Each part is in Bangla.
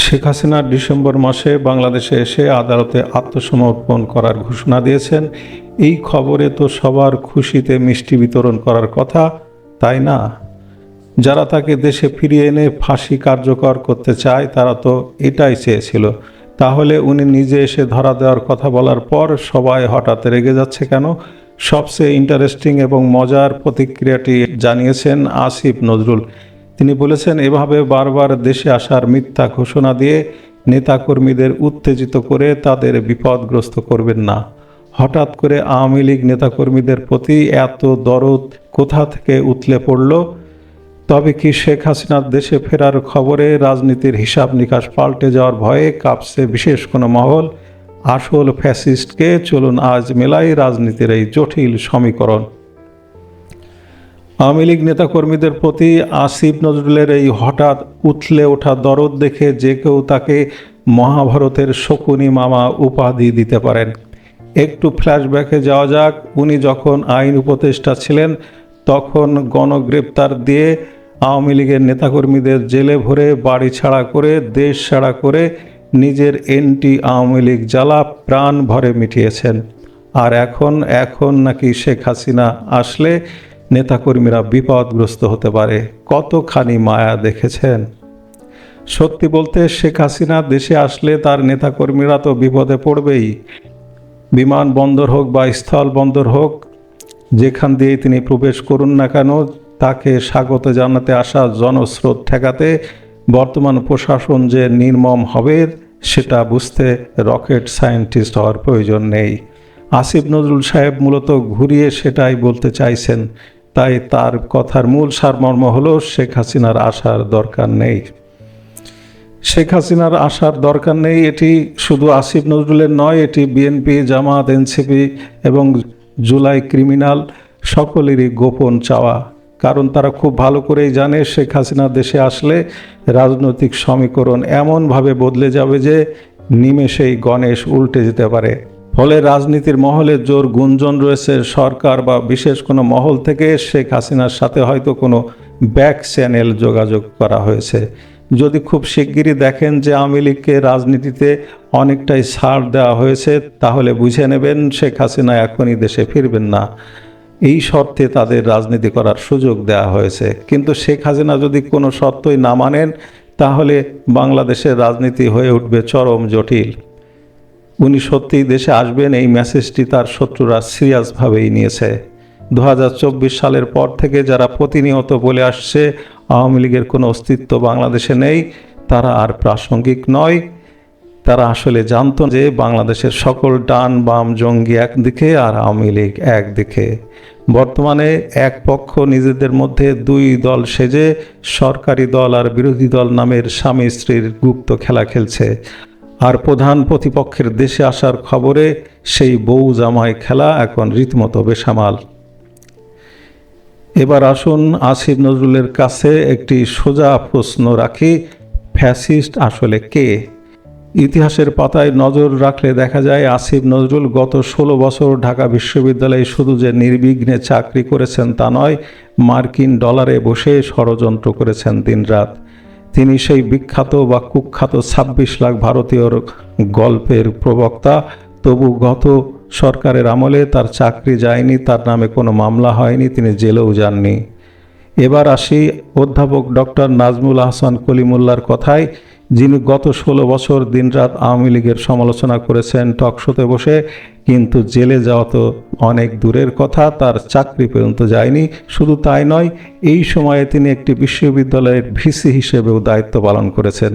শেখ হাসিনা ডিসেম্বর মাসে বাংলাদেশে এসে আদালতে আত্মসমর্পণ করার ঘোষণা দিয়েছেন। এই খবরে তো সবার খুশিতে মিষ্টি বিতরণ করার কথা, তাই না? যারা তাকে দেশে ফিরিয়ে এনে ফাঁসি কার্যকর করতে চায় তারা তো এটাই চেয়েছিল। তাহলে উনি নিজে এসে ধরা দেওয়ার কথা বলার পর সবাই হঠাৎ রেগে যাচ্ছে কেন? সবচেয়ে ইন্টারেস্টিং এবং মজার প্রতিক্রিয়াটি জানিয়েছেন আসিফ নজরুল। তিনি বলেছেন, এভাবে বারবার দেশে আসার মিথ্যা ঘোষণা দিয়ে নেতাকর্মীদের উত্তেজিত করে তাদের বিপদগ্রস্ত করবেন না। হঠাৎ করে আওয়ামী লীগ নেতাকর্মীদের প্রতি এত দরদ কোথা থেকে উতলে পড়ল? তবে কি শেখ হাসিনার দেশে ফেরার খবরে রাজনীতির হিসাব নিকাশ পাল্টে যাওয়ার ভয়ে কাঁপছে বিশেষ কোনো মহল? আসল ফ্যাসিস্টকে চলুন আজ মেলাই রাজনীতির এই জটিল সমীকরণ। আওয়ামী লীগ নেতাকর্মীদের প্রতি আসিফ নজরুলের এই হঠাৎ উথলে ওঠা দরদ দেখে যে কেউ তাকে মহাভারতের শকুনি মামা উপাধি দিতে পারেন। একটু ফ্ল্যাশব্যাকে যাওয়া যাক। উনি যখন আইন উপদেষ্টা ছিলেন তখন গণগ্রেপ্তার দিয়ে আওয়ামী লীগের নেতাকর্মীদের জেলে ভরে বাড়ি ছাড়া করে দেশ ছাড়া করে নিজের এন্টি আওয়ামী লীগ জ্বালা প্রাণ ভরে মিটিয়েছেন। আর এখন নাকি শেখ হাসিনা আসলে নেতাকর্মীরা বিপদগ্রস্ত হতে পারে। কতখানি মায়া দেখেছেন! সত্যি বলতে শেখ হাসিনা দেশে আসলে তার নেতাকর্মীরা তো বিপদে পড়বেই। বিমানবন্দর হোক বা স্থল বন্দর হোক, যেখান দিয়ে তিনি প্রবেশ করুন না কেন, তাকে স্বাগত জানাতে আসা জনস্রোত ঠেকাতে বর্তমান প্রশাসন যে নির্মম হবে সেটা বুঝতে রকেট সায়েন্টিস্ট হওয়ার প্রয়োজন নেই। আসিফ নজরুল সাহেব মূলত ঘুরিয়ে সেটাই বলতে চাইছেন। তাই তার কথার মূল সারমর্ম হলো শেখ হাসিনার আসার দরকার নেই। শেখ হাসিনার আসার দরকার নেই, এটি শুধু আসিফ নজরুলের নয়, এটি বিএনপি, জামাত, এনসিপি এবং জুলাই ক্রিমিনাল সকলেরই গোপন চাওয়া। কারণ তারা খুব ভালো করেই জানে শেখ হাসিনা দেশে আসলে রাজনৈতিক সমীকরণ এমনভাবে বদলে যাবে যে নিমেষেই গণেশ উল্টে যেতে পারে। ফলে রাজনীতির মহলে জোর গুঞ্জন রয়েছে সরকার বা বিশেষ কোনো মহল থেকে শেখ হাসিনার সাথে হয়তো কোনো ব্যাক চ্যানেল যোগাযোগ করা হয়েছে। যদি খুব শিগগিরই দেখেন যে আওয়ামী লীগকে রাজনীতিতে অনেকটাই ছাড় দেওয়া হয়েছে, তাহলে বুঝে নেবেন শেখ হাসিনা এখনই দেশে ফিরবেন না। এই শর্তে তাদের রাজনীতি করার সুযোগ দেওয়া হয়েছে। কিন্তু শেখ হাসিনা যদি কোনো শর্তই না মানেন, তাহলে বাংলাদেশের রাজনীতি হয়ে উঠবে চরম জটিল। উনি সত্যিই দেশে আসবেন, এই মেসেজটি তার শত্রুরা সিরিয়াসভাবেই নিয়েছে। 2024 সালের পর থেকে যারা প্রতিনিয়ত বলে আসছে আওয়ামী লীগের কোনো অস্তিত্ব বাংলাদেশে নেই, তারা আর প্রাসঙ্গিক নয়। তারা আসলে জানত যে বাংলাদেশের সকল ডান বাম জঙ্গি একদিকে আর আওয়ামী লীগ একদিকে। বর্তমানে এক পক্ষ নিজেদের মধ্যে দুই দল সেজে সরকারি দল আর বিরোধী দল নামের স্বামী স্ত্রীর গুপ্ত খেলা খেলছে। আর প্রধান প্রতিপক্ষের দেশে আসার খবরে সেই বউ জামাই খেলা এখন রীতিমতো বেসামাল। এবার আসুন আসিফ নজরুলের কাছে একটি সোজা প্রশ্ন রাখি, ফ্যাসিস্ট আসলে কে? ইতিহাসের পাতায় নজর রাখলে দেখা যায় আসিফ নজরুল গত 16 বছর ঢাকা বিশ্ববিদ্যালয়ে শুধু যে নির্বিঘ্নে চাকরি করেছেন তা নয়, মার্কিন ডলারে বসে ষড়যন্ত্র করেছেন দিনরাত। তিনি সেই বিখ্যাত বা কুখ্যাত 26 লাখ ভারতীয়র গল্পের প্রবক্তা। তবু গত সরকারের আমলে তার চাকরি যায়নি, তার নামে কোনো মামলা হয়নি, তিনি জেলেও যাননি। এবার আসি অধ্যাপক ডক্টর নাজমুল আহসান কলিমুল্লাহর কথায়, যিনি গত 16 বছর দিনরাত আওয়ামী লীগের সমালোচনা করেছেন টকশোতে বসে, কিন্তু জেলে যাওয়া তো অনেক দূরের কথা, তার চাকরি পর্যন্ত যায়নি। শুধু তাই নয়, এই সময়ে তিনি একটি বিশ্ববিদ্যালয়ের ভিসি হিসেবেও দায়িত্ব পালন করেছেন।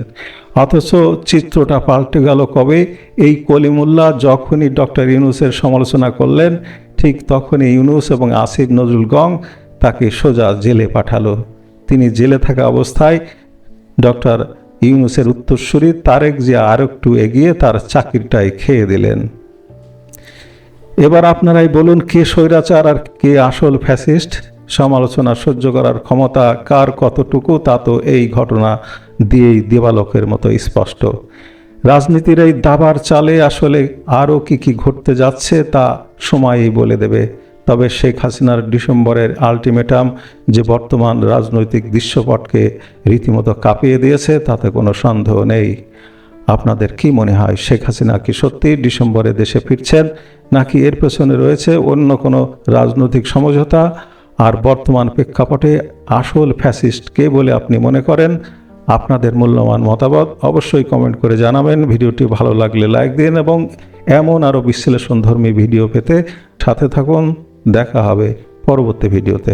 অথচ চিত্রটা পাল্টে গেল কবে? এই কলিমুল্লাহ যখনই ডক্টর ইউনূসের সমালোচনা করলেন, ঠিক তখনই ইউনূস এবং আসিফ নজরুল গং তাকে সোজা জেলে পাঠালো। তিনি জেলে থাকা অবস্থায় ডক্টর ইউনূসের উত্তরসূরি তারেক জিয়া আর একটু এগিয়ে তার চাকরিটাই খেয়ে দিলেন। এবার আপনারাই বলুন, কে স্বৈরাচার আর কে আসল ফ্যাসিস্ট? সমালোচনা সহ্য করার ক্ষমতা কার কতটুকু তা তো এই ঘটনা দিয়েই দেবালোকের মতো স্পষ্ট। রাজনীতির এই দাবার চালে আসলে আরও কি ঘটতে যাচ্ছে তা সময়ই বলে দেবে। তবে শেখ হাসিনার ডিসেম্বরের আলটিমেটাম যে বর্তমান রাজনৈতিক দৃশ্যপটকে রীতিমতো কাঁপিয়ে দিয়েছে তাতে কোনো সন্দেহ নেই। আপনাদের কি মনে হয়, শেখ হাসিনা কি সত্যি ডিসেম্বরে দেশে ফিরছেন, নাকি এর পেছনে রয়েছে অন্য কোনো রাজনৈতিক সমঝোতা? আর বর্তমান প্রেক্ষাপটে আসল ফ্যাসিস্ট কে বলে আপনি মনে করেন? আপনাদের মূল্যবান মতামত অবশ্যই কমেন্ট করে জানাবেন। ভিডিওটি ভালো লাগলে লাইক দিন এবং এমন আরও বিশ্লেষণধর্মী ভিডিও পেতে সাথে থাকুন। দেখা হবে পরবর্তী ভিডিওতে।